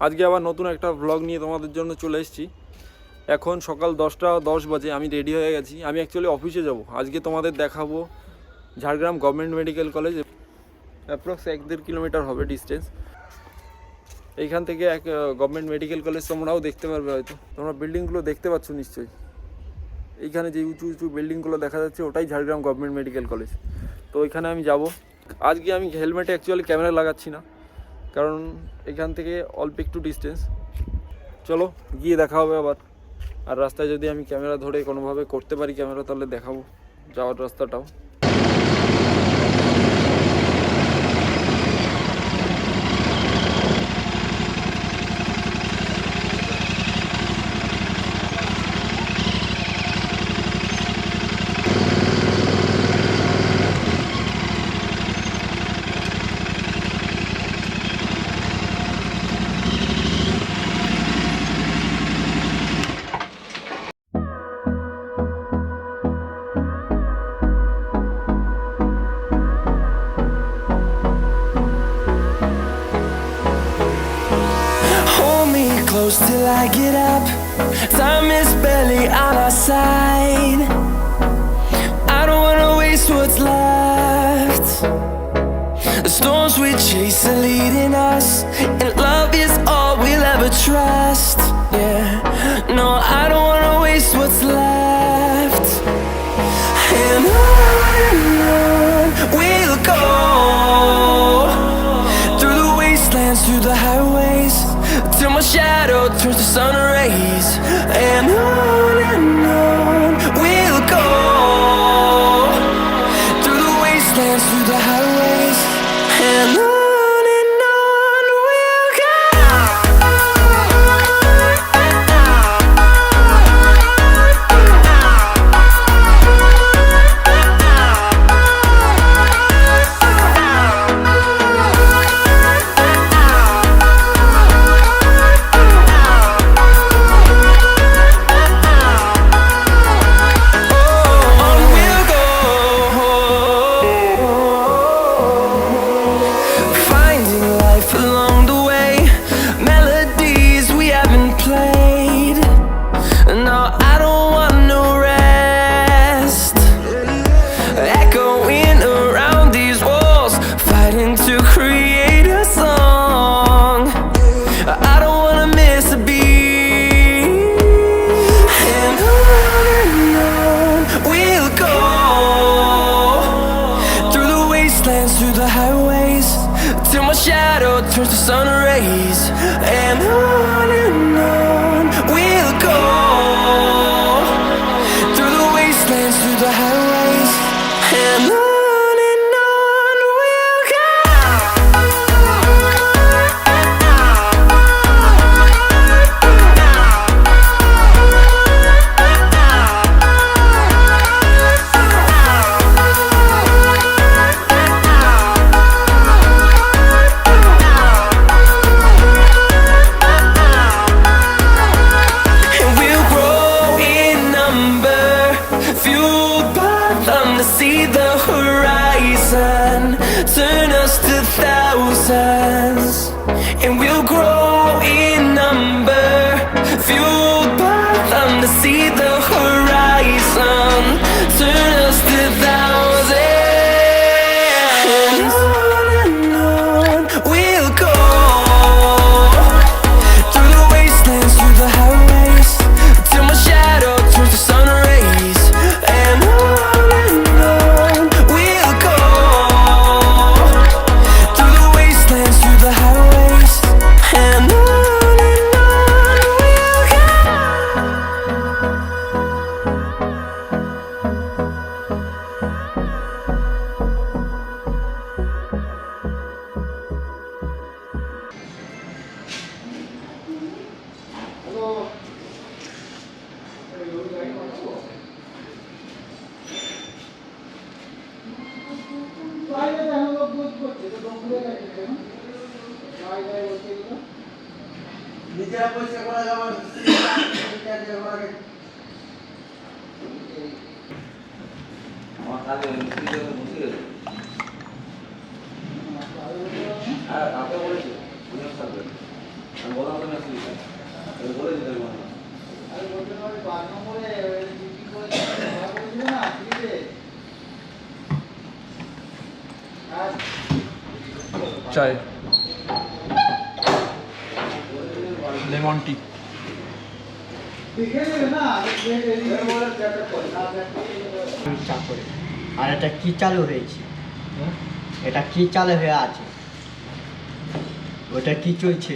আজকে আবার নতুন একটা ব্লগ নিয়ে তোমাদের জন্য চলে এসেছি। এখন সকাল 10টা 10 বাজে, আমি রেডি হয়ে গেছি। আমি অ্যাকচুয়ালি অফিসে যাব। আজকে তোমাদের দেখাবো Jhargram government medical college. Approx 1-1.5 kilometre হবে ডিস্টেন্স। এইখান থেকে এক গভর্নমেন্ট মেডিকেল কলেজ তোমরাও দেখতে পারবে। হয়তো তোমরা বিল্ডিংগুলো দেখতে পাচ্ছ নিশ্চয়ই। এইখানে যে উঁচু উঁচু বিল্ডিংগুলো দেখা যাচ্ছে ওটাই ঝাড়গ্রাম গভর্নমেন্ট মেডিকেল কলেজ। তো ওইখানে আমি যাব। আজকে আমি হেলমেটে অ্যাকচুয়ালি ক্যামেরা লাগাচ্ছি না, কারণ এখান থেকে অল্প একটু ডিস্টেন্স। চলো গিয়ে দেখা হবে আবার। আর রাস্তায় যদি আমি ক্যামেরা ধরে কোনোভাবে করতে পারি ক্যামেরা, তাহলে দেখাবো যাওয়ার রাস্তাটাও। Close till I get up. Time is barely on our side. I don't wanna waste what's left. The storms we chase are leading us, and love is all we'll ever trust. Yeah, no, I don't wanna waste what's left. And on we'll go, through the wastelands, through the highways, till my shadow turns to sun rays. And on we'll go, through the wastelands, through the highways. And on we'll go. Through the highways, till my shadow turns to sun rays. And on we'll go, through the wastelands, through the highways. And on we'll go. See the horizon, turn us to thousands, and we'll grow in number, fueled by them to see the horizon, turn us to thousands. And on we'll go, through the wastelands, through the highways, till my shadow turns to sun rays. And নিজেরা পয়সা করা যাবে আমার কাজে বসে গেছে। আর আপনি বলেছি আমি বললাম চায় লেমন টি। চা করে। আর এটা কি চালু হয়েছে? এটা কি চালু হয়ে আছে? ওটা কি চলছে?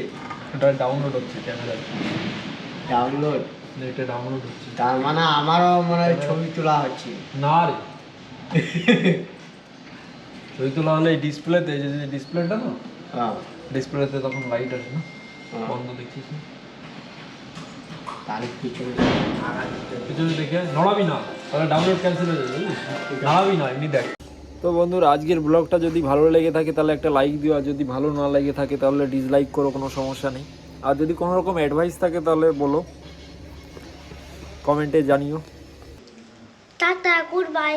এটা ডাউনলোড হচ্ছে ক্যামেরা, ডাউনলোড? এটা ডাউনলোড হচ্ছে। তার মানে আমারও মনে হয় ছবি তোলা হচ্ছে। না রে, ছবি তোলা হলে ডিসপ্লেতে, যে ডিসপ্লেটা না, হ্যাঁ, ডিসপ্লেতে তখন লাইট আসে না, হ্যাঁ। বন্ধ দেখছিস না, তার পিছনে পিছনে দেখে নড়াবি না, তাহলে ডাউনলোড ক্যান্সেল হয়ে যাবে, বুঝলি? নড়াবি না, এমনি দেখ। তো বন্ধুরা, আজকের ব্লগটা যদি ভালো লেগে থাকে তাহলে একটা লাইক দিও, আর যদি ভালো না লেগে থাকে তাহলে ডিসলাইক করো, কোনো সমস্যা নেই। আর যদি কোনো রকম অ্যাডভাইস থাকে তাহলে বলো, কমেন্টে জানিও। Tata, good bye.